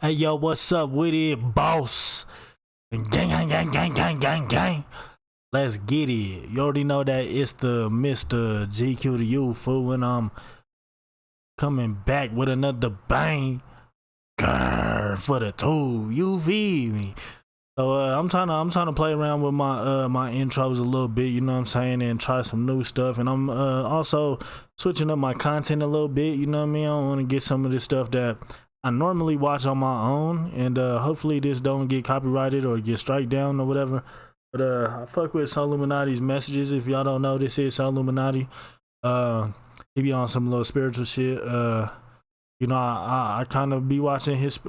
Hey yo, what's up with it, boss? Gang, gang, gang, gang, gang, gang, gang. Let's get it. You already know that it's the Mr. GQ to you, fool, and I'm coming back with another bang. Grr, for the two. You feel me? So I'm trying to play around with my my intros a little bit, you know what I'm saying, and try some new stuff. And I'm also switching up my content a little bit, you know what I mean? I want to get some of this stuff that I normally watch on my own, and hopefully this don't get copyrighted or get strike down or whatever. But I fuck with Solluminati's messages. If y'all don't know, this is Solluminati. He be on some little spiritual shit. You know, I kind of be watching his.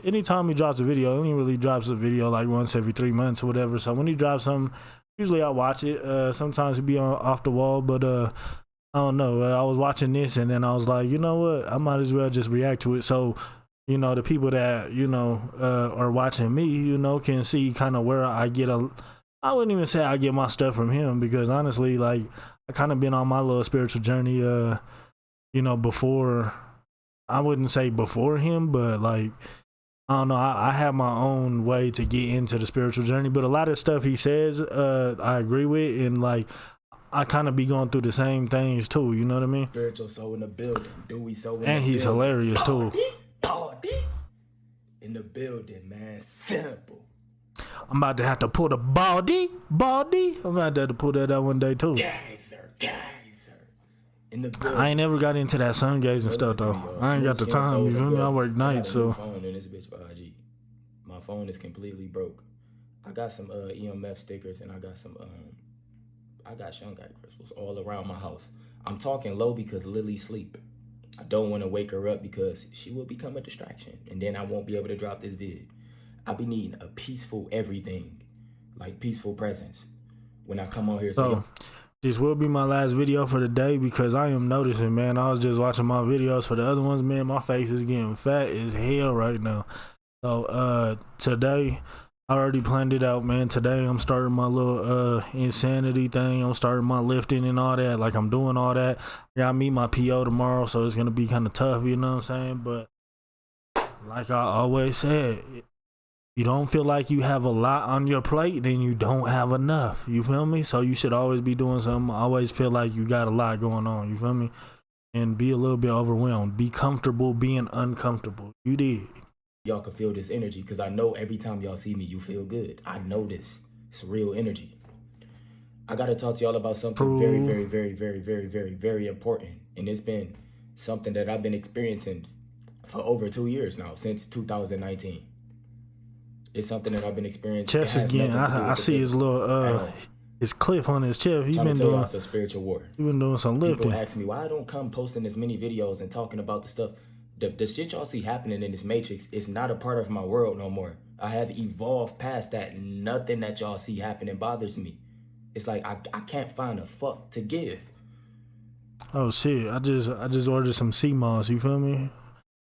Anytime he drops a video, he really drops a video like once every 3 months or whatever. So when he drops something, usually I watch it. Sometimes he be off the wall, but I don't know. I was watching this and then I was like, you know what? I might as well just react to it. So, you know, the people that, you know, are watching me, you know, can see kind of where I get I wouldn't even say I get my stuff from him, because honestly, like, I kind of been on my little spiritual journey, you know, before. I wouldn't say before him, but like, I don't know, I have my own way to get into the spiritual journey, but a lot of stuff he says, I agree with, and like, I kind of be going through the same things too, you know what I mean? Spiritual soul in the building. Do we so in and the he's building. hilarious too. Party in the building, man. Simple. I'm about to have to pull the baldy. I'm about to have to pull that out one day too. Geyser. In the building. I ain't never got into that sun gazing stuff though. I ain't got the time, you feel me? I work nights, so. Phone in this bitch for IG. My phone is completely broke. I got some EMF stickers, and I got some I got shungite crystals all around my house. I'm talking low because Lily sleep. I don't want to wake her up because she will become a distraction, and then I won't be able to drop this vid. I be needing a peaceful everything, like peaceful presence when I come on here. So this will be my last video for the day, because I am noticing, man, I was just watching my videos for the other ones, man, my face is getting fat as hell right now. So today, I already planned it out, man. Today I'm starting my little insanity thing. I'm starting my lifting and all that. Like, I'm doing all that. Yeah, I meet my PO tomorrow, so it's gonna be kind of tough, you know what I'm saying? But like I always said, you don't feel like you have a lot on your plate, then you don't have enough. You feel me? So you should always be doing something. Always feel like you got a lot going on. You feel me? And be a little bit overwhelmed. Be comfortable being uncomfortable. You did. Y'all can feel this energy, because I know every time y'all see me, you feel good. I know this. It's real energy. I got to talk to y'all about something very important. And it's been something that I've been experiencing for over 2 years now, since 2019. It's something that I've been experiencing. Chest again. I see his little his cliff on his chest. He's been doing a spiritual war. He's been doing some lifting. People ask me why I don't come posting as many videos and talking about the stuff. The shit y'all see happening in this matrix is not a part of my world no more. I have evolved past that. Nothing that y'all see happening bothers me. It's like I can't find a fuck to give. Oh shit! I just ordered some sea moss. You feel me?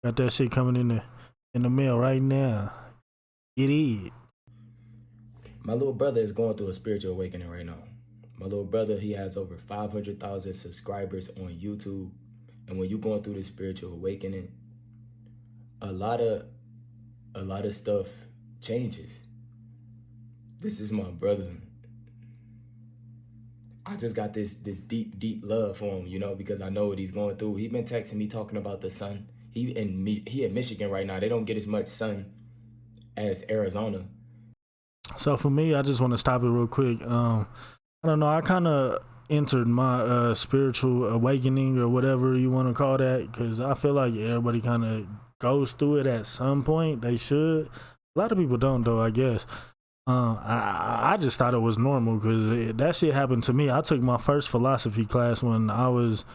Got that shit coming in the mail right now. It is. My little brother is going through a spiritual awakening right now. My little brother, he has over 500,000 subscribers on YouTube. And when you're going through this spiritual awakening, a lot of stuff changes. This is my brother. I just got this deep love for him, you know, because I know what he's going through. He's been texting me talking about the sun. He in Michigan right now. They don't get as much sun as Arizona. So for me, I just want to stop it real quick. I don't know. I kind of entered my spiritual awakening, or whatever you want to call that, because I feel like everybody kind of goes through it at some point. They should. A lot of people don't, though, I guess. I just thought it was normal, because that shit happened to me. I took my first philosophy class when I was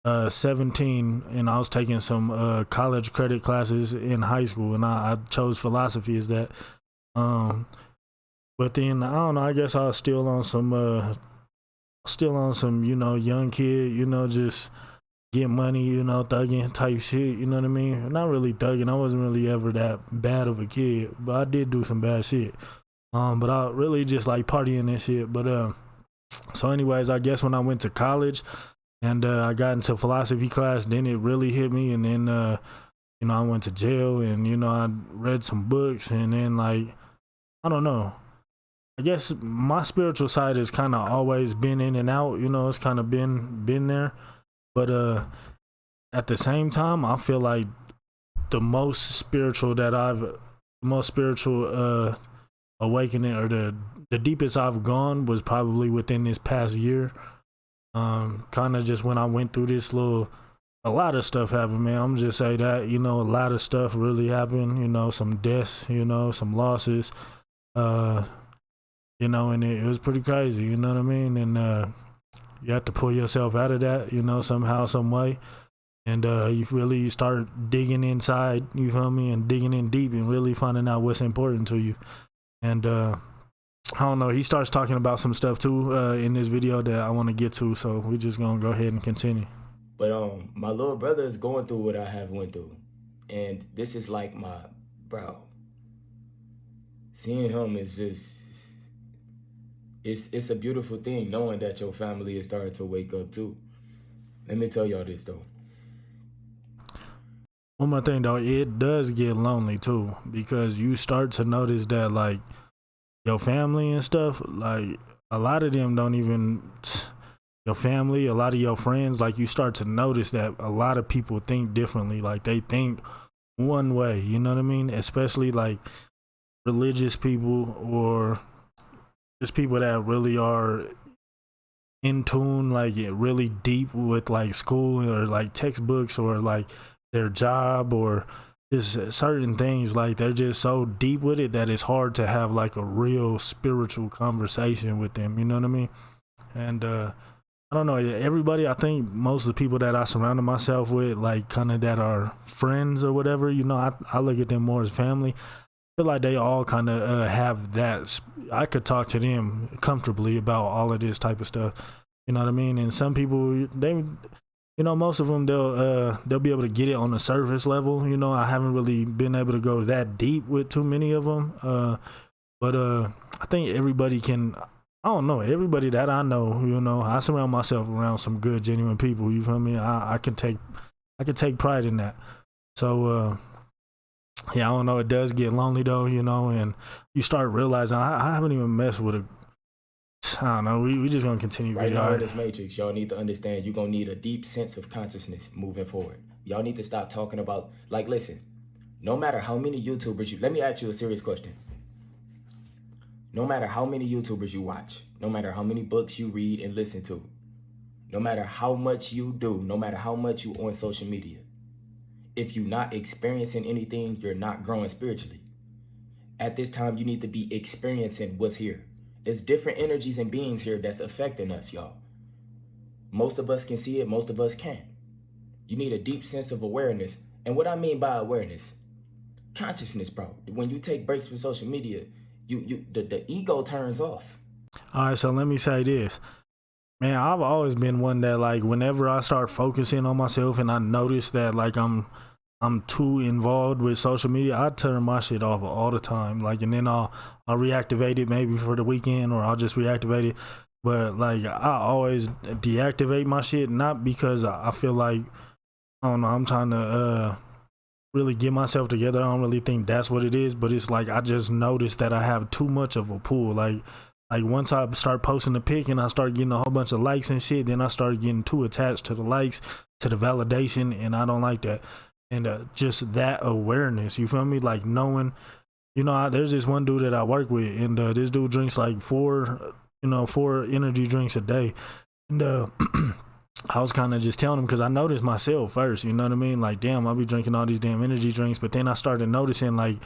17, and I was taking some college credit classes in high school, and I chose philosophy as that. But then, I don't know, I guess I was still on some, you know, young kid, you know, just get money, you know, thugging type shit, you know what I mean? Not really thugging. I wasn't really ever that bad of a kid, but I did do some bad shit. But I really just like partying and shit. But so anyways, I guess when I went to college and I got into philosophy class, then it really hit me. And then you know, I went to jail, and you know, I read some books, and then like, I don't know. I guess my spiritual side has kind of always been in and out. You know, it's kind of been there, but at the same time, I feel like the most spiritual awakening, or the deepest I've gone, was probably within this past year. Kind of just when I went through this a lot of stuff happened, man. I'm just say that, you know, a lot of stuff really happened, you know, some deaths, you know, some losses, uh, you know, and it was pretty crazy, you know what I mean? And you have to pull yourself out of that, you know, somehow, some way. And you really start digging inside, you feel me, and digging in deep and really finding out what's important to you. And I don't know, he starts talking about some stuff too in this video that I want to get to, so we're just gonna go ahead and continue. But my little brother is going through what I have went through, and this is like my bro. Seeing him is just it's a beautiful thing knowing that your family is starting to wake up too. Let me tell y'all this though. One more thing though, it does get lonely too, because you start to notice that like your family and stuff, like a lot of them don't even, your family, a lot of your friends, like you start to notice that a lot of people think differently. Like they think one way, you know what I mean? Especially like religious people, or just people that really are in tune, like really deep with like school, or like textbooks, or like their job, or just certain things. Like they're just so deep with it that it's hard to have like a real spiritual conversation with them, you know what I mean? And I don't know, everybody, I think most of the people that I surrounded myself with, like kind of that are friends or whatever, you know, I look at them more as family. I feel like they all kind of have that. I could talk to them comfortably about all of this type of stuff, you know what I mean? And some people, they, you know, most of them, they'll be able to get it on the surface level. You know, I haven't really been able to go that deep with too many of them. But I think everybody can. I don't know, everybody that I know, you know, I surround myself around some good, genuine people. You feel me? I can take pride in that. So yeah, I don't know. It does get lonely though, you know, and you start realizing I haven't even messed with a. I don't know. We just gonna continue. Right now in this matrix, y'all need to understand you're gonna need a deep sense of consciousness moving forward. Y'all need to stop talking about, like, listen, no matter how many YouTubers let me ask you a serious question. No matter how many YouTubers you watch, no matter how many books you read and listen to, no matter how much you do, no matter how much you on social media, if you're not experiencing anything, you're not growing spiritually. At this time, you need to be experiencing what's here. There's different energies and beings here that's affecting us, y'all. Most of us can see it, most of us can't. You need a deep sense of awareness. And what I mean by awareness, consciousness, bro. When you take breaks from social media, the ego turns off. All right, so let me say this. Man, I've always been one that, like, whenever I start focusing on myself and I notice that like I'm too involved with social media, I turn my shit off all the time. Like, and then I'll reactivate it maybe for the weekend, or I'll just reactivate it. But like, I always deactivate my shit, not because I feel like, I don't know, I'm trying to really get myself together. I don't really think that's what it is, but it's like I just noticed that I have too much of a pull. Like once I start posting a pic and I start getting a whole bunch of likes and shit, then I start getting too attached to the likes, to the validation, and I don't like that. And just that awareness, you feel me? Like knowing, you know, there's this one dude that I work with, and this dude drinks like four energy drinks a day. And I was kind of just telling him, because I noticed myself first, you know what I mean? Like, damn, I'll be drinking all these damn energy drinks. But then I started noticing, like,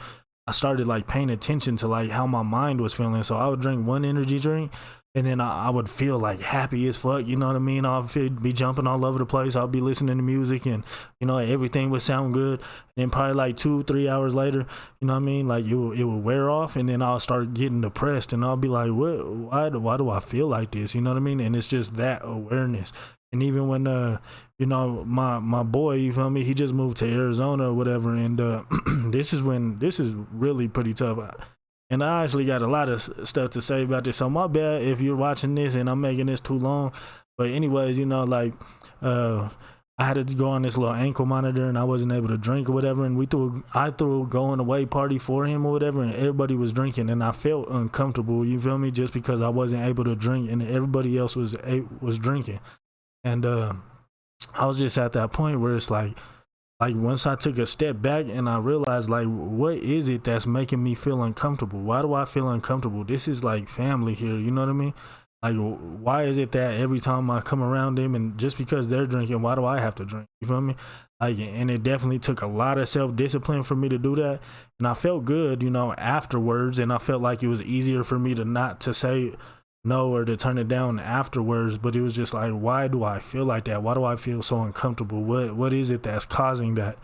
I started like paying attention to like how my mind was feeling. So I would drink one energy drink, and then I would feel like happy as fuck, you know what I mean? I'll be jumping all over the place. I'll be listening to music, and, you know, everything would sound good. And then probably like 2-3 hours later, you know what I mean? Like it would wear off, and then I'll start getting depressed, and I'll be like, why do I feel like this? You know what I mean? And it's just that awareness. And even when, you know, my boy, you feel me? He just moved to Arizona or whatever. And this is really pretty tough. And I actually got a lot of stuff to say about this. So my bad if you're watching this and I'm making this too long. But anyways, you know, like I had to go on this little ankle monitor and I wasn't able to drink or whatever. And I threw a going away party for him or whatever, and everybody was drinking, and I felt uncomfortable. You feel me? Just because I wasn't able to drink and everybody else was drinking, and I was just at that point where it's like once I took a step back and I realized like, what is it that's making me feel uncomfortable? Why do I feel uncomfortable? This is like family here. You know what I mean? Like, why is it that every time I come around them and just because they're drinking, why do I have to drink? You feel me? Like, and it definitely took a lot of self-discipline for me to do that. And I felt good, you know, afterwards. And I felt like it was easier for me to not to say no or to turn it down afterwards. But it was just like, why do I feel like that? Why do I feel so uncomfortable? What is it that's causing that?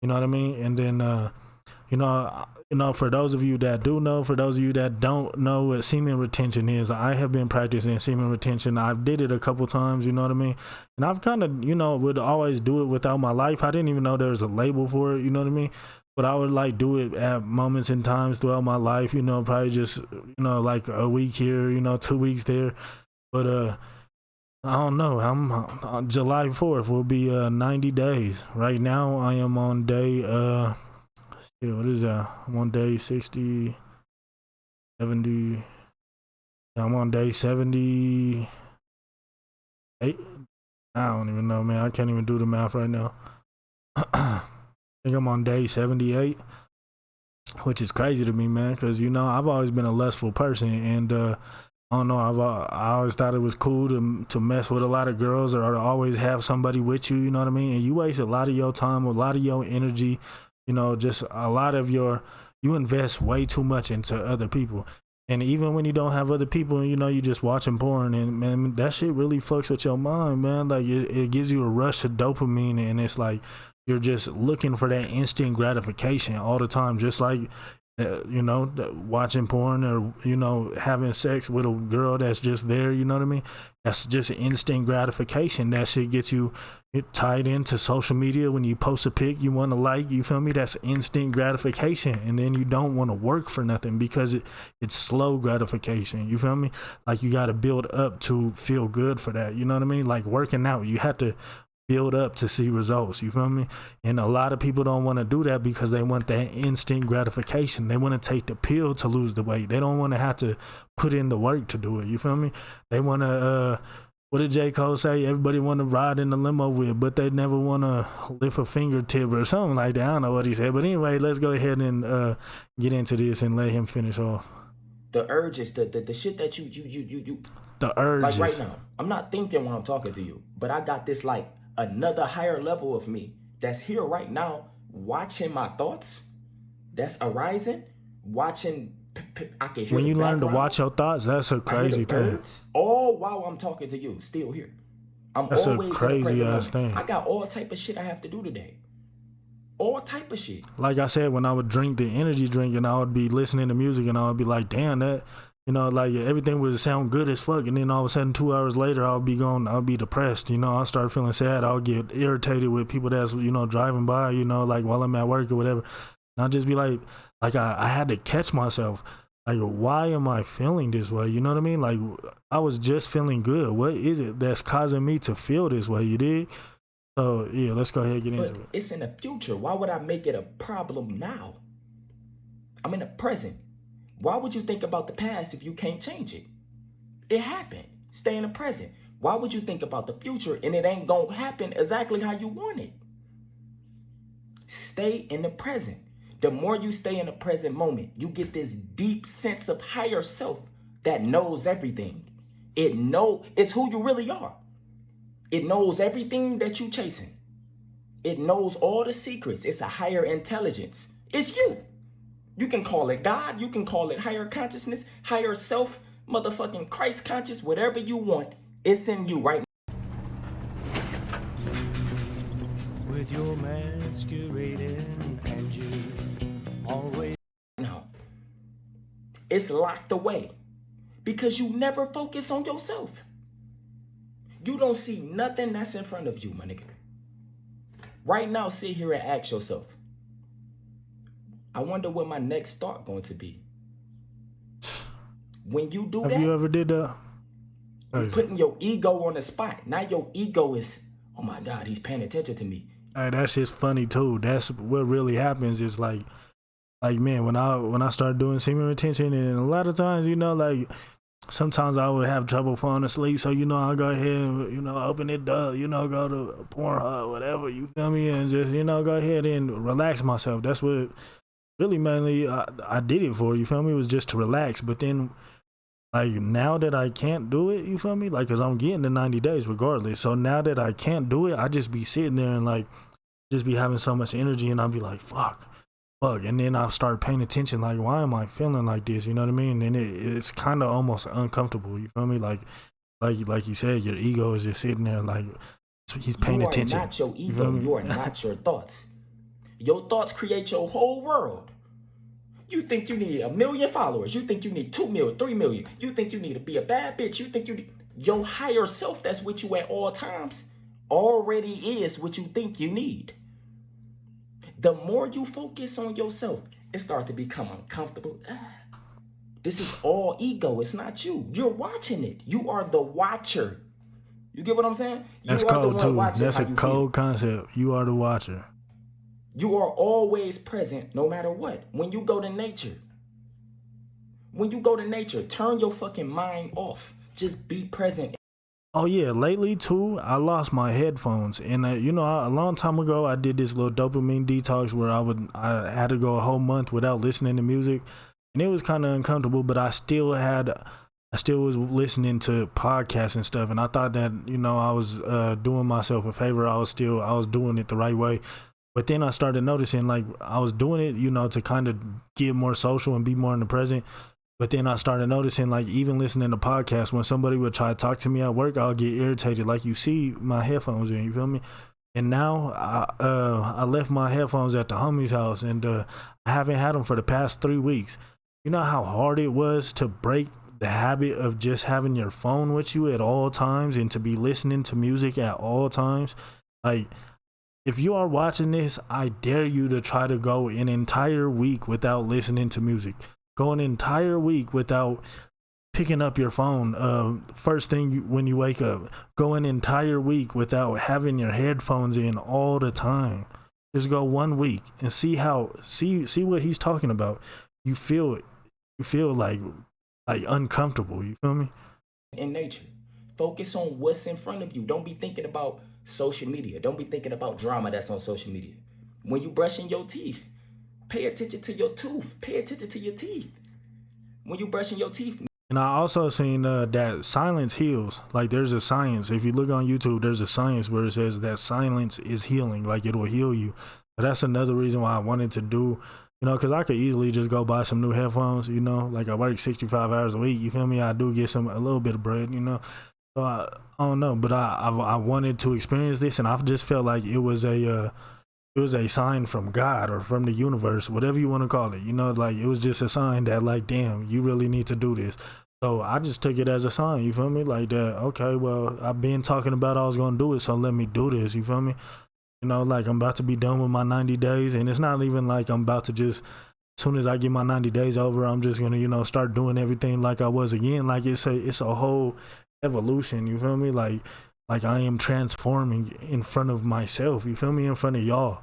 You know what I mean? And then, you know, for those of you that do know, for those of you that don't know what semen retention is, I have been practicing semen retention. I've did it a couple times, you know what I mean? And I've kind of, you know, would always do it without my life. I didn't even know there was a label for it, you know what I mean? But I would like do it at moments and times throughout my life, you know, probably just, you know, like a week here, you know, 2 weeks there. But I don't know. I'm July 4th will be 90 days. Right now I am on day what is that? I'm on day 60, 70. I'm on day 78. I don't even know, man. I can't even do the math right now. I think I'm on day 78, which is crazy to me, man, because, you know, I've always been a lustful person, and I don't know, I always thought it was cool to mess with a lot of girls or to always have somebody with you, you know what I mean? And you waste a lot of your time, a lot of your energy, you know, just a lot of you invest way too much into other people. And even when you don't have other people, you know, you just watching porn, and man, that shit really fucks with your mind, man. Like it gives you a rush of dopamine, and it's like you're just looking for that instant gratification all the time, just like you know, watching porn or, you know, having sex with a girl that's just there, you know what I mean? That's just instant gratification. That shit gets you tied into social media. When you post a pic you want to like, you feel me? That's instant gratification. And then you don't want to work for nothing because it's slow gratification, you feel me? Like you got to build up to feel good for that, you know what I mean? Like working out, you have to build up to see results, you feel me? And a lot of people don't want to do that because they want that instant gratification. They want to take the pill to lose the weight. They don't want to have to put in the work to do it, you feel me? They want to what did J. Cole say? Everybody want to ride in the limo with, but they never want to lift a fingertip or something like that. I don't know what he said, but anyway, let's go ahead and get into this and let him finish off. The urges, the shit that you the urges. Like right now, I'm not thinking when I'm talking to you, but I got this like another higher level of me that's here right now, watching my thoughts that's arising, watching. I can hear when you learn to watch your thoughts, that's a crazy thing. All while I'm talking to you, still here. That's always a crazy ass thing. I got all type of shit I have to do today. All type of shit. Like I said, when I would drink the energy drink and I would be listening to music and I would be like, damn, that, you know, like everything would sound good as fuck. And then all of a sudden, 2 hours later, I'll be depressed. You know, I'll start feeling sad. I'll get irritated with people that's, you know, driving by, you know, like while I'm at work or whatever. And I'll just be like I had to catch myself. Like, why am I feeling this way? You know what I mean? Like, I was just feeling good. What is it that's causing me to feel this way? You dig? So, yeah, let's go ahead and get into it. It's in the future. Why would I make it a problem now? I'm in the present. Why would you think about the past if you can't change it? It happened. Stay in the present. Why would you think about the future and it ain't gonna happen exactly how you want it? Stay in the present. The more you stay in the present moment, you get this deep sense of higher self that knows everything. It's who you really are. It knows everything that you chasing. It knows all the secrets. It's a higher intelligence. It's you. You can call it God. You can call it higher consciousness, higher self, motherfucking Christ conscious, whatever you want. It's in you right now. With your masquerading and you always now. It's locked away because you never focus on yourself. You don't see nothing that's in front of you, my nigga. Right now, sit here and ask yourself, I wonder what my next thought going to be. When you do that, have you ever did that? You're putting your ego on the spot. Now your ego is oh my God, he's paying attention to me. Hey, that's just funny too. That's what really happens is like man, when I started doing semen retention, and a lot of times, like sometimes I would have trouble falling asleep, so I'll go ahead and open it up, go to Pornhub, whatever, you feel me, and just go ahead and relax myself. That's what really mainly I did it for, you feel me, it was just to relax. But then like now that I can't do it, you feel me, like because I'm getting the 90 days regardless, so now that I can't do it, I just be sitting there and like just be having so much energy, and I'll be like fuck, and then I'll start paying attention, like why am I feeling like this, you know what I mean? And it's kind of almost uncomfortable, you feel me, like you said, your ego is just sitting there like he's paying attention. You are not your ego, you are not your thoughts. Your thoughts create your whole world. You think you need 1 million followers. You think you need 2 million, 3 million. You think you need to be a bad bitch. You think you need... Your higher self that's with you at all times already is what you think you need. The more you focus on yourself, it starts to become uncomfortable. This is all ego. It's not you. You're watching it. You are the watcher. You get what I'm saying? That's cold too. That's a cold concept. You are the watcher. You are always present no matter what. When you go to nature, turn your fucking mind off. Just be present. Oh yeah, lately too, I lost my headphones, and a long time ago I did this little dopamine detox where I had to go a whole month without listening to music, and it was kind of uncomfortable, but I still was listening to podcasts and stuff, and I thought that I was doing myself a favor. I was doing it the right way. But then I started noticing, like, I was doing it, to kind of get more social and be more in the present. But then I started noticing, like, even listening to podcasts, when somebody would try to talk to me at work, I'll get irritated. Like, you see my headphones in, you feel me? And now I left my headphones at the homie's house, and I haven't had them for the past 3 weeks. You know how hard it was to break the habit of just having your phone with you at all times and to be listening to music at all times? Like, if you are watching this, I dare you to try to go an entire week without listening to music. Go an entire week without picking up your phone first thing when you wake up. Go an entire week without having your headphones in all the time. Just go 1 week and see what he's talking about. You feel like uncomfortable, you feel me? In nature, focus on what's in front of you. Don't be thinking about social media. Don't be thinking about drama that's on social media. When you brushing your teeth, pay attention to your tooth. Pay attention to your teeth. When you brushing your teeth. And I also seen that silence heals. Like there's a science. If you look on YouTube, there's a science where it says that silence is healing. Like it will heal you. But that's another reason why I wanted to do, because I could easily just go buy some new headphones, like I work 65 hours a week. You feel me? I do get a little bit of bread, So I don't know, but I wanted to experience this, and I just felt like it was a sign from God or from the universe, whatever you want to call it. Like it was just a sign that, like, damn, you really need to do this. So I just took it as a sign. You feel me? Like that. Okay, well, I've been talking about I was gonna do it, so let me do this. You feel me? Like I'm about to be done with my 90 days, and it's not even like I'm about to just. As soon as I get my 90 days over, I'm just gonna start doing everything like I was again. Like it's a whole evolution, you feel me? Like I am transforming in front of myself, you feel me, in front of y'all.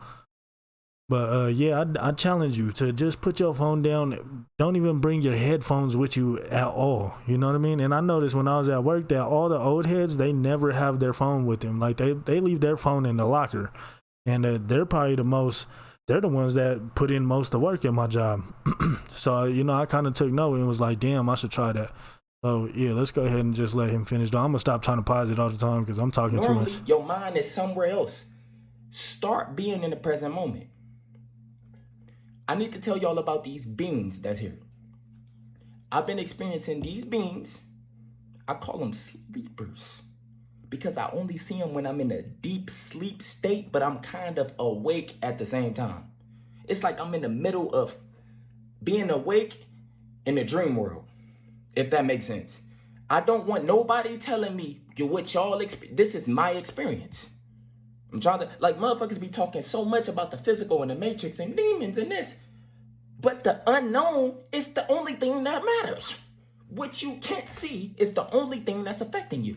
But yeah, I challenge you to just put your phone down. Don't even bring your headphones with you at all, you know what I mean? And I noticed when I was at work that all the old heads, they never have their phone with them. Like they leave their phone in the locker, and they're probably they're the ones that put in most of the work in my job. So I kind of took note and was like, damn, I should try that. So, yeah, let's go ahead and just let him finish. I'm going to stop trying to pause it all the time because I'm talking too much. Your mind is somewhere else. Start being in the present moment. I need to tell y'all about these beings that's here. I've been experiencing these beings. I call them sleepers because I only see them when I'm in a deep sleep state, but I'm kind of awake at the same time. It's like I'm in the middle of being awake in the dream world. If that makes sense. I don't want nobody telling me what y'all experience. This is my experience. I'm trying to, like, motherfuckers be talking so much about the physical and the matrix and demons and this. But the unknown is the only thing that matters. What you can't see is the only thing that's affecting you.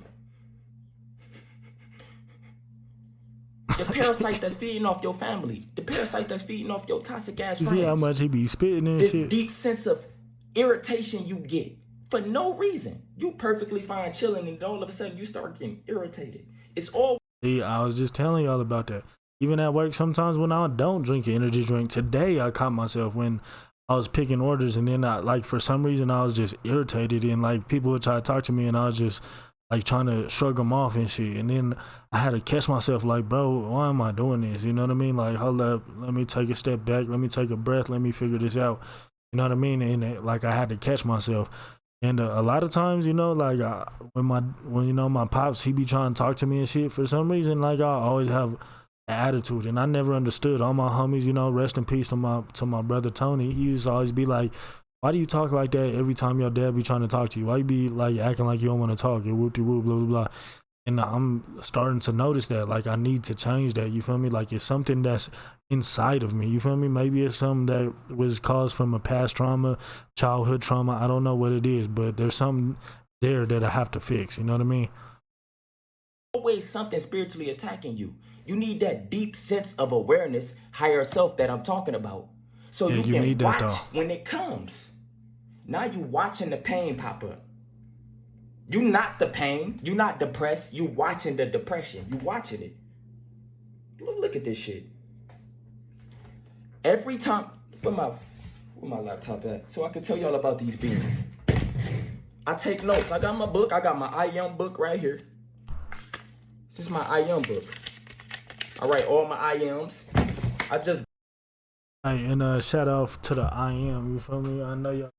The parasites that's feeding off your family. The parasites that's feeding off your toxic ass You friends. see how much he be spitting and this shit? Deep sense of irritation you get for no reason. You perfectly fine chilling, and all of a sudden you start getting irritated. It's all. See, I was just telling y'all about that. Even at work, sometimes when I don't drink an energy drink, today I caught myself when I was picking orders, and then for some reason I was just irritated, and like people would try to talk to me, and I was just like trying to shrug them off and shit. And then I had to catch myself like, bro, why am I doing this? You know what I mean? Like, hold up, let me take a step back, let me take a breath, let me figure this out. You know what I mean? And like I had to catch myself. And a lot of times, you know, like when you know my pops, he be trying to talk to me and shit. For some reason, like I always have an attitude, and I never understood. All my homies, you know, rest in peace to my brother Tony. He used to always be like, "Why do you talk like that every time your dad be trying to talk to you? Why you be like acting like you don't want to talk? You whoop de whoop, blah blah blah." And I'm starting to notice that, like, I need to change that. You feel me? Like, it's something that's inside of me. You feel me? Maybe it's something that was caused from a past trauma, childhood trauma. I don't know what it is, but there's something there that I have to fix. You know what I mean? Always something spiritually attacking you. You need that deep sense of awareness, higher self that I'm talking about. So Yeah, you you can need that, watch though. when it comes. Now you watching the pain pop up. You not the pain. You not depressed. You watching the depression. You watching it. Look at this shit. Every time, where my laptop at? So I can tell y'all about these beans. I take notes. I got my book. I got my I Am book right here. This is my I Am book. I write all my I Ams. I just. Hey, and shout out to the I Am. You feel me? I know y'all.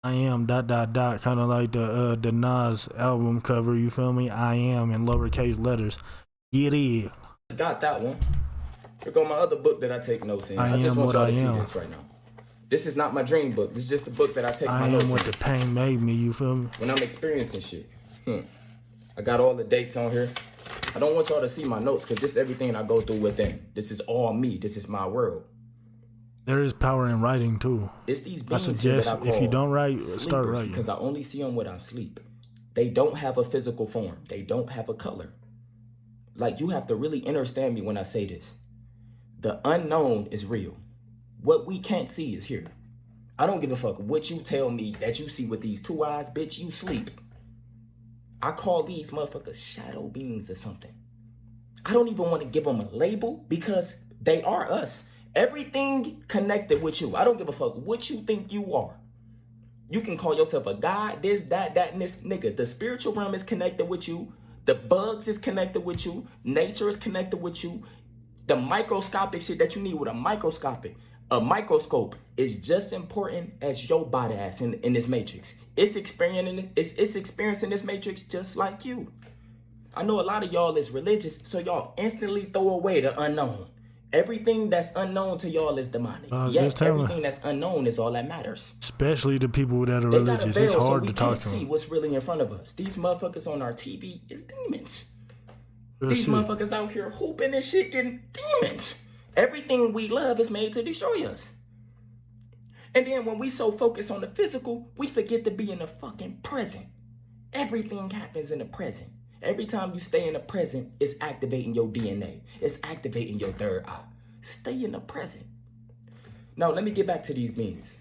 I am ... kind of like the Nas album cover. You feel me? I am in lowercase letters. It is. Got that one. Here go my other book that I take notes in. I just am want what y'all to I see am. this right now. This is not my dream book. This is just the book that I take I my notes am what in the pain made me. You feel me? when I'm experiencing shit. I got all the dates on here. I don't want y'all to see my notes because this is everything I go through within. This is all me. This is my world. There is power in writing too. It's these I beings here suggest that I call if you don't write, start sleepers writing. because I only see them when I sleep. They don't have a physical form. They don't have a color. Like, you have to really understand me when I say this. The unknown is real. What we can't see is here. I don't give a fuck what you tell me that you see with these two eyes, bitch. You sleep. I call these motherfuckers shadow beings or something. I don't even want to give them a label because they are us. Everything connected with you. I don't give a fuck what you think you are. You can call yourself a god, this, that, and this. Nigga, the spiritual realm is connected with you. The bugs is connected with you. Nature is connected with you. The microscopic shit that you need with a microscope is just important as your body ass in this matrix. It's experiencing this matrix just like you. I know a lot of y'all is religious, so y'all instantly throw away the unknown. Everything that's unknown to y'all is demonic. Yet everything that's unknown is all that matters. Especially the people that are They religious. got a veil, It's hard so to talk can't to see them. what's really in front of us. These motherfuckers on our TV is demons. Real These shit. motherfuckers out here hooping and shit getting demons. Everything we love is made to destroy us. And then when we so focus on the physical, we forget to be in the fucking present. Everything happens in the present. Every time you stay in the present, it's activating your DNA. It's activating your third eye. Stay in the present. Now, let me get back to these beings.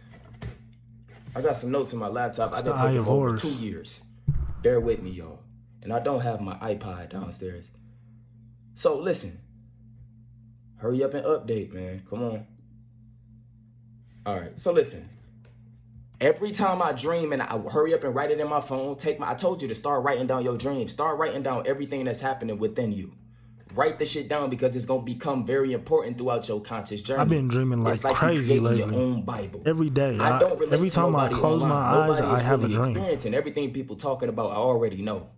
I got some notes in my laptop. I've been taking for over 2 years. Bear with me, y'all. And I don't have my iPod downstairs. So, listen. Hurry up and update, man. Come on. All right. So, listen. Every time I dream and I hurry up and write it in my phone, I told you to start writing down your dreams. Start writing down everything that's happening within you. Write the shit down because it's going to become very important throughout your conscious journey. I've been dreaming like you crazy creating lately. your own Bible. Every day. I don't relate every to time I nobody close online. my eyes, Nobody I is have a really dream. experiencing everything people talking about. I already know.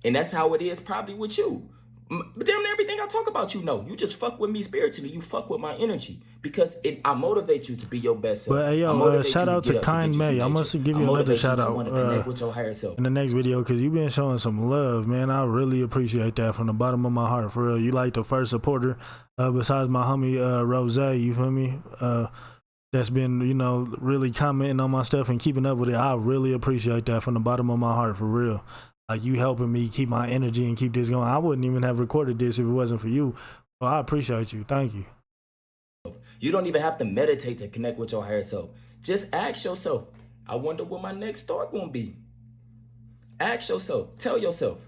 And that's how it is probably with you. But damn near everything I talk about, you know. You just fuck with me spiritually. You fuck with my energy. Because I motivate you to be your best self. But hey, yo, shout out to Kind May. I must give you another shout out with your higher self. in the next video because you've been showing some love, man. I really appreciate that from the bottom of my heart, for real. You like the first supporter besides my homie Rose, you feel me? That's been, you know, really commenting on my stuff and keeping up with it. I really appreciate that from the bottom of my heart, for real. Like, you helping me keep my energy and keep this going. I wouldn't even have recorded this if it wasn't for you. Well, I appreciate you. Thank you. You don't even have to meditate to connect with your higher self. Just ask yourself, I wonder what my next thought gonna be. Ask yourself, tell yourself,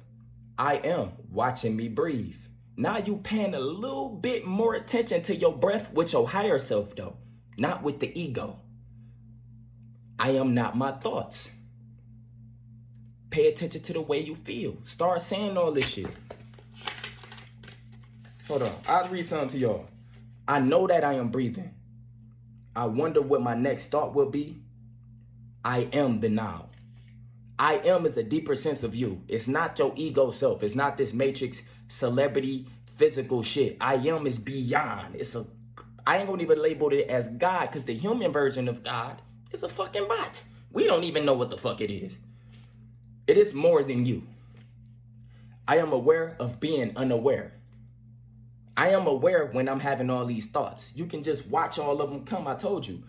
I am watching me breathe. Now you paying a little bit more attention to your breath with your higher self though, not with the ego. I am not my thoughts. Pay attention to the way you feel. Start saying all this shit. Hold on, I'll read something to y'all. I know that I am breathing. I wonder what my next thought will be. I am the now. I am is a deeper sense of you. It's not your ego self. It's not this matrix celebrity physical shit. I am is beyond. I ain't gonna even label it as God, because the human version of God is a fucking bot. We don't even know what the fuck it is. It is more than you. I am aware of being unaware. I am aware when I'm having all these thoughts. You can just watch all of them come. I told you.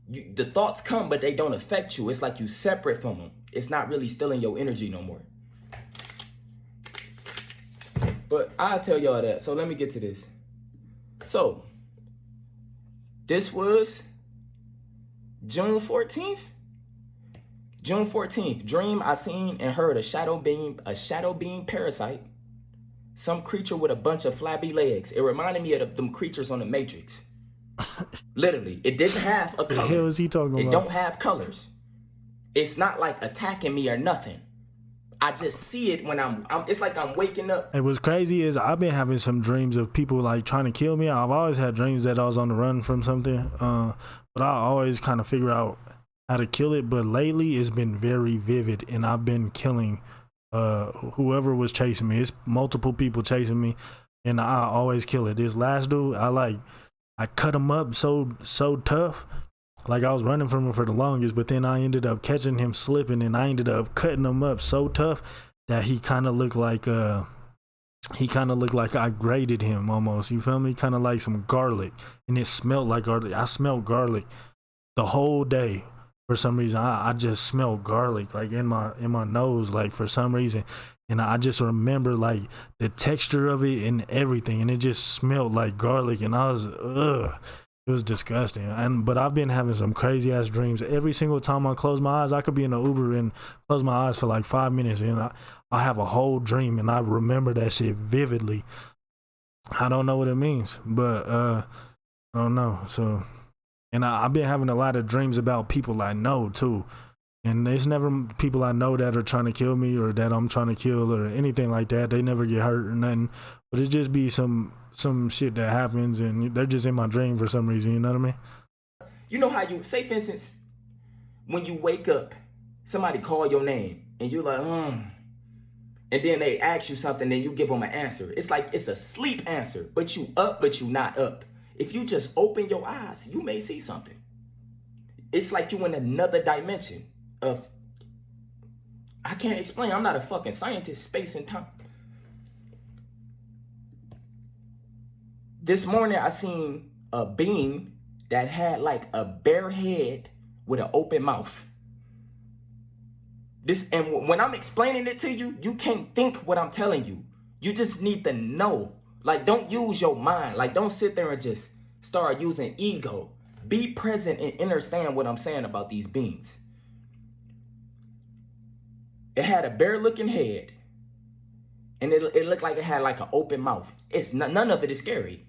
The thoughts come, but they don't affect you. It's like you separate from them. It's not really stealing your energy no more. But I'll tell y'all that. So let me get to this. So, this was June 14th. June 14th. Dream, I seen and heard a shadow being parasite. Some creature with a bunch of flabby legs. It reminded me of them creatures on the Matrix. Literally, it didn't have a color. The hell is he talking about? It don't have colors. It's not like attacking me or nothing. I just see it when it's like I'm waking up. And what's crazy is I've been having some dreams of people like trying to kill me. I've always had dreams that I was on the run from something. But I always kind of figure out how to kill it. But lately it's been very vivid, and I've been killing whoever was chasing me. It's multiple people chasing me, and I always kill it. This last dude, I cut him up so tough. Like, I was running from him for the longest, but then I ended up catching him slipping, and I ended up cutting him up so tough that he kind of looked like I grated him almost. You feel me? Kind of like some garlic, and it smelled like garlic. I smelled garlic the whole day. For some reason, I just smelled garlic like in my nose, like for some reason. And I just remember like the texture of it and everything, and it just smelled like garlic, and I was it was disgusting. But I've been having some crazy ass dreams. Every single time I close my eyes, I could be in an Uber and close my eyes for like 5 minutes, and I have a whole dream, and I remember that shit vividly. I don't know what it means, but I don't know. So, and I've been having a lot of dreams about people I know too. And it's never people I know that are trying to kill me or that I'm trying to kill or anything like that. They never get hurt or nothing. But it just be some shit that happens, and they're just in my dream for some reason. You know what I mean? You know how you say, for instance, when you wake up, somebody call your name and you're like, and then they ask you something and you give them an answer. It's like it's a sleep answer, but you up, but you not up. If you just open your eyes, you may see something. It's like you in another dimension of, I can't explain. I'm not a fucking scientist, space and time. This morning I seen a being that had like a bare head with an open mouth. And when I'm explaining it to you, you can't think what I'm telling you. You just need to know. Like, don't use your mind. Like, don't sit there and just start using ego. Be present and understand what I'm saying about these beings. It had a bare looking head, and it looked like it had like an open mouth. It's none of it is scary.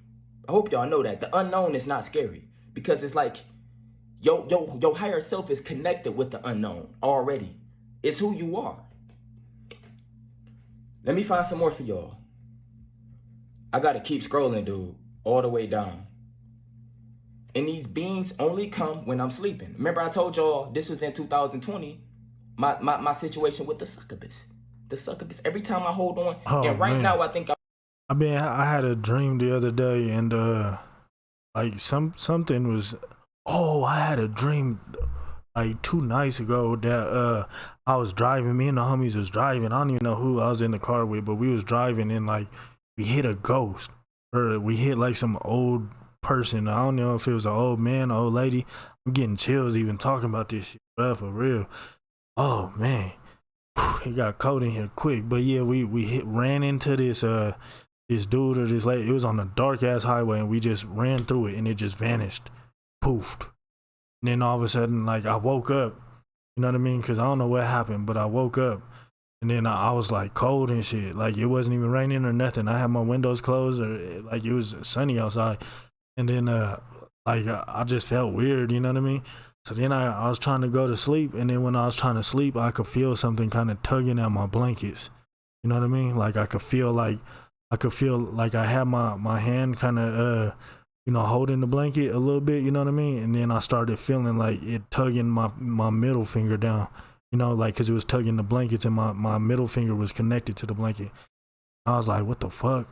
I hope y'all know that. The unknown is not scary, because it's like your higher self is connected with the unknown already. It's who you are. Let me find some more for y'all. I gotta keep scrolling, dude, all the way down. And these beings only come when I'm sleeping. Remember I told y'all this was in 2020, my situation with the succubus. The succubus, every time I hold on, and right now I think I had a dream the other day, and like something was, I had a dream like 2 nights ago that I was driving, me and the homies was driving. I don't even know who I was in the car with, but we was driving, and like we hit a ghost, or we hit like some old person. I don't know if it was an old man, or old lady. I'm getting chills even talking about this shit, bro, for real. Oh man. it got cold in here quick. But yeah, we ran into this dude or this lady. It was on a dark ass highway, and we just ran through it, and it just vanished, poofed. And then all of a sudden, like, I woke up. You know what I mean? Because I don't know what happened, but I woke up, and then I was like cold and shit. Like, it wasn't even raining or nothing. I had my windows closed, or like it was sunny outside. And then I just felt weird. You know what I mean? So then I was trying to go to sleep, and then when I was trying to sleep, I could feel something kind of tugging at my blankets. You know what I mean? Like I could feel like I had my hand kind of holding the blanket a little bit. You know what I mean? And then I started feeling like it tugging my middle finger down. You know, like because it was tugging the blankets, and my middle finger was connected to the blanket. I was like, what the fuck?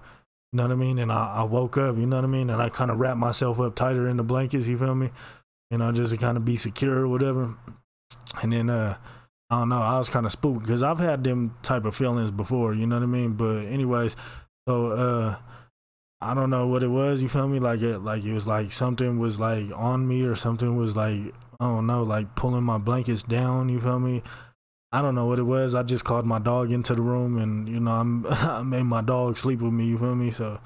You know what I mean? And I woke up. You know what I mean? And I kind of wrapped myself up tighter in the blankets. You feel me? Just to kind of be secure or whatever. And then, I don't know, I was kind of spooked because I've had them type of feelings before, you know what I mean? But anyways, so, I don't know what it was, you feel me? Like it was like something was like on me, or something was like, I don't know, like pulling my blankets down, you feel me? I don't know what it was. I just called my dog into the room, and, I made my dog sleep with me, you feel me? So,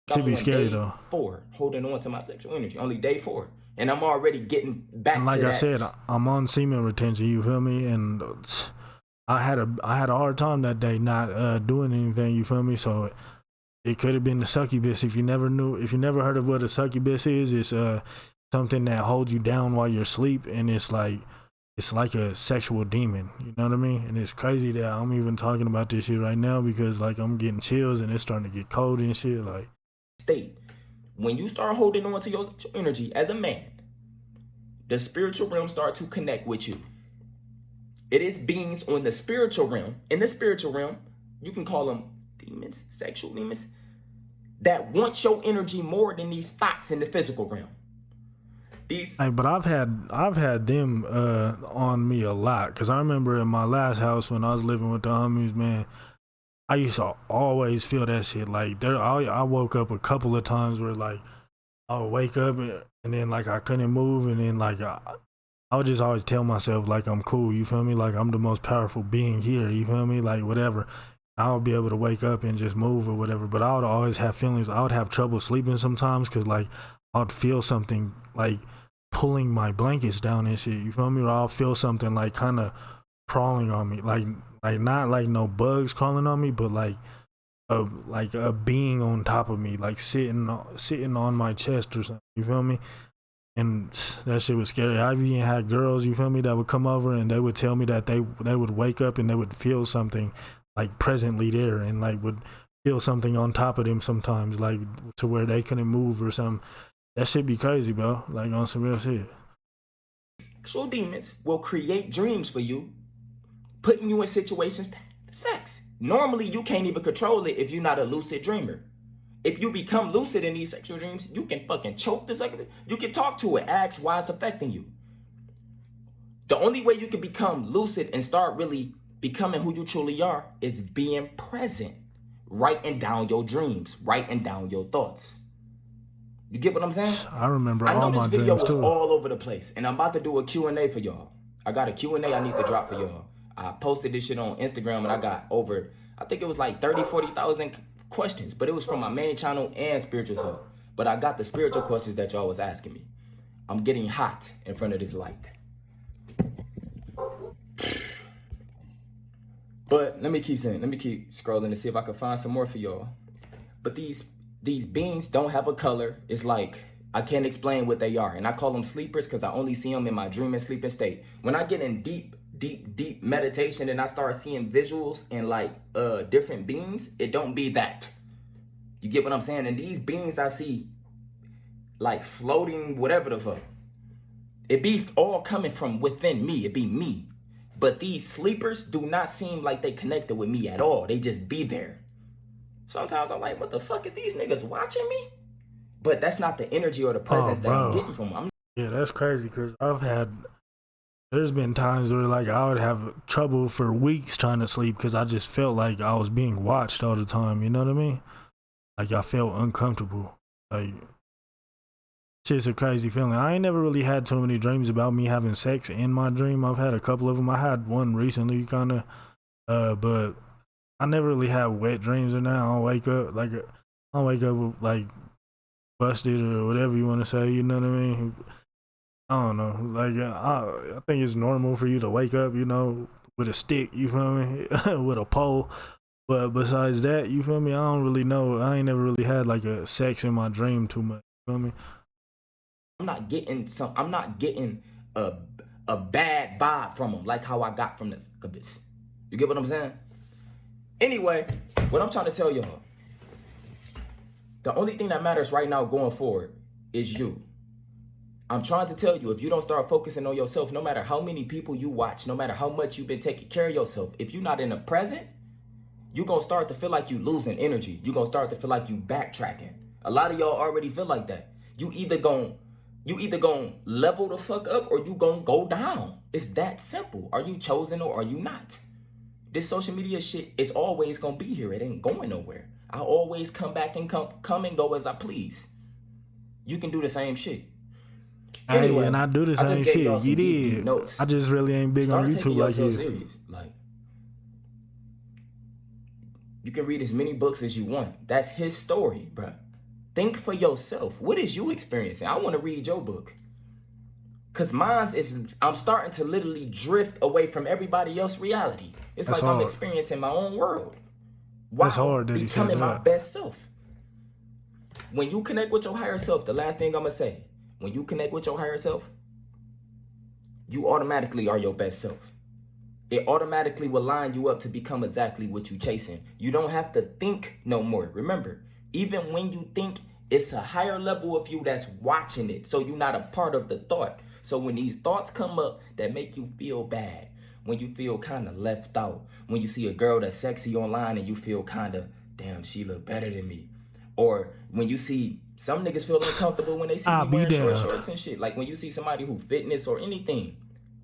it should be scary though. 4, holding on to my sexual energy, only day 4. And I'm already getting back to that. Like I said, I'm on semen retention, you feel me? And I had a hard time that day not doing anything, you feel me? So it could have been the succubus. If you never heard of what a succubus is, it's something that holds you down while you're asleep, and it's like a sexual demon, you know what I mean? And it's crazy that I'm even talking about this shit right now, because like I'm getting chills and it's starting to get cold and shit. Like, state. When you start holding on to your energy as a man, the spiritual realm start to connect with you. It is beings on the spiritual realm. In the spiritual realm, you can call them demons, sexual demons, that want your energy more than these thoughts in the physical realm. But I've had them on me a lot, because I remember in my last house when I was living with the homies, man, I used to always feel that shit. Like I woke up a couple of times where like I would wake up and then like I couldn't move, and then like I would just always tell myself like I'm cool, you feel me? Like I'm the most powerful being here, you feel me? Like whatever. I would be able to wake up and just move or whatever, but I would always have feelings. I would have trouble sleeping sometimes because like I would feel something like pulling my blankets down and shit, you feel me? Or I'll feel something like kind of crawling on me, like not like no bugs crawling on me, but like a being on top of me, like sitting on my chest or something, you feel me? And that shit was scary. I've even had girls, you feel me, that would come over and they would tell me that they would wake up and they would feel something like presently there, and like would feel something on top of them sometimes, like to where they couldn't move or something. That shit be crazy, bro. Like on some real shit. Sexual demons will create dreams for you, putting you in situations to have sex. Normally, you can't even control it if you're not a lucid dreamer. If you become lucid in these sexual dreams, you can fucking choke the sucker. You can talk to it, ask why it's affecting you. The only way you can become lucid and start really becoming who you truly are is being present, writing down your dreams, writing down your thoughts. You get what I'm saying? I remember all my dreams too. I know this video was all over the place, and I'm about to do a Q&A for y'all. I got a Q&A I need to drop for y'all. I posted this shit on Instagram, and I got over, I think it was like 40,000 questions, but it was from my main channel and Spiritual Soul. But I got the spiritual questions that y'all was asking me. I'm getting hot in front of this light. But let me keep scrolling to see if I can find some more for y'all. But these beings don't have a color. It's like, I can't explain what they are. And I call them sleepers because I only see them in my dream and sleeping state. When I get in deep meditation and I start seeing visuals and like different beings, it don't be that. You get what I'm saying? And these beings I see like floating, whatever the fuck, it be all coming from within me. It be me. But these sleepers do not seem like they connected with me at all. They just be there. Sometimes I'm like, what the fuck is these niggas watching me? But that's not the energy or the presence that I'm getting from them. Yeah, that's crazy, because there's been times where like I would have trouble for weeks trying to sleep because I just felt like I was being watched all the time, you know what I mean? Like I felt uncomfortable. Like, it's just a crazy feeling. I ain't never really had too many dreams about me having sex in my dream. I've had a couple of them. I had one recently, kind of, But I never really have wet dreams or nothing. I don't wake up like busted or whatever you want to say. You know what I mean? I don't know. Like I think it's normal for you to wake up, you know, with a stick. You feel me? With a pole. But besides that, you feel me? I don't really know. I ain't never really had like a sex in my dream too much. You feel me? I'm not getting a bad vibe from him like how I got from this bitch. You get what I'm saying? Anyway, what I'm trying to tell y'all, the only thing that matters right now going forward is you. I'm trying to tell you, if you don't start focusing on yourself, no matter how many people you watch, no matter how much you've been taking care of yourself, if you're not in the present, you're going to start to feel like you losing energy. You're going to start to feel like you backtracking. A lot of y'all already feel like that. You either going to level the fuck up or you going to go down. It's that simple. Are you chosen or are you not? This social media shit is always going to be here. It ain't going nowhere. I always come back and come and go as I please. You can do the same shit. Anyway, and I do the same shit. You did. I just really ain't big on YouTube like you. Serious. Like, you can read as many books as you want. That's his story, bro. Think for yourself. What is you experiencing? I want to read your book. Because I'm starting to literally drift away from everybody else's reality. It's like I'm experiencing my own world. That's hard that becoming my best self. When you connect with your higher self, the last thing I'm going to say, when you connect with your higher self, you automatically are your best self. It automatically will line you up to become exactly what you're chasing. You don't have to think no more. Remember, even when you think, it's a higher level of you that's watching it. So you're not a part of the thought. So when these thoughts come up that make you feel bad, when you feel kind of left out, when you see a girl that's sexy online and you feel kind of, damn, she look better than me. Or when you see, some niggas feel uncomfortable when they see me wearing short shorts and shit. Like when you see somebody who fitness or anything,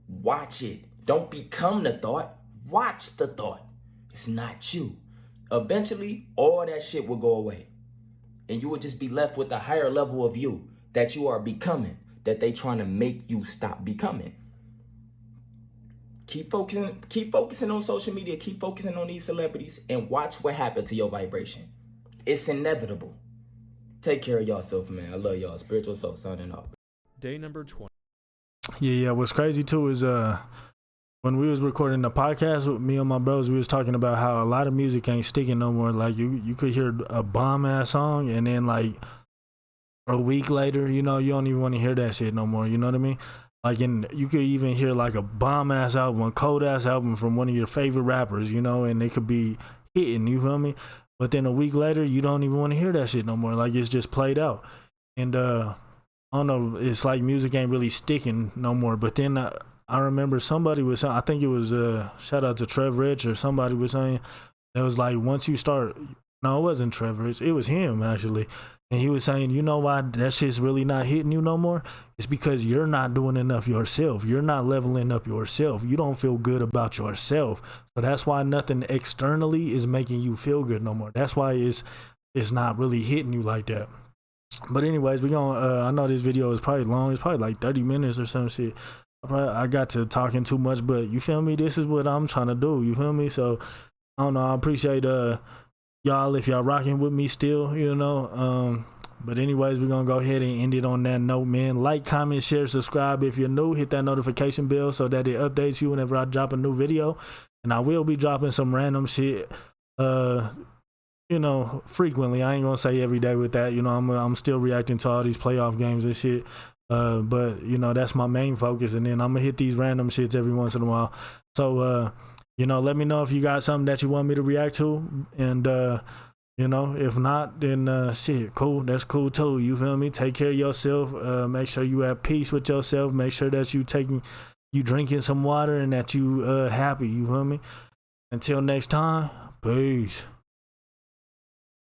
watch it. Don't become the thought. Watch the thought. It's not you. Eventually, all that shit will go away. And you will just be left with a higher level of you that you are becoming, that they trying to make you stop becoming. Keep focusing on social media. Keep focusing on these celebrities and watch what happens to your vibration. It's inevitable. Take care of yourself, man. I love y'all. Spiritual Soul signing off. Day number 20. Yeah. What's crazy too is when we was recording the podcast with me and my bros, we was talking about how a lot of music ain't sticking no more. Like you could hear a bomb ass song and then like a week later, you know, you don't even want to hear that shit no more. You know what I mean? Like, you could even hear like a bomb ass album, a cold ass album from one of your favorite rappers, you know, and it could be hitting. You feel me? But then a week later, you don't even want to hear that shit no more. Like it's just played out. And I don't know. It's like music ain't really sticking no more. But then I remember somebody was saying, I think it was shout out to Trev Rich or somebody was saying, it was like once you start, no, it wasn't Trev Rich, it was him actually. And he was saying, you know why that shit's really not hitting you no more? It's because you're not doing enough yourself. You're not leveling up yourself. You don't feel good about yourself. So that's why nothing externally is making you feel good no more. That's why it's not really hitting you like that. But anyways, we gonna I know this video is probably long. It's probably like 30 minutes or some shit. I got to talking too much, but you feel me? This is what I'm trying to do. You feel me? So I don't know. I appreciate y'all if y'all rocking with me still, you know. But anyways, we're gonna go ahead and end it on that note, man. Like, comment, share, subscribe if you're new. Hit that notification bell so that it updates you whenever I drop a new video. And I will be dropping some random shit you know, frequently. I ain't gonna say every day with that, you know. I'm still reacting to all these playoff games and shit. But you know, that's my main focus, and then I'm gonna hit these random shits every once in a while. So you know, let me know if you got something that you want me to react to, and you know, if not, then shit, cool, that's cool too. You feel me? Take care of yourself. Make sure you at peace with yourself. Make sure that you drinking some water and that you happy. You feel me? Until next time, peace.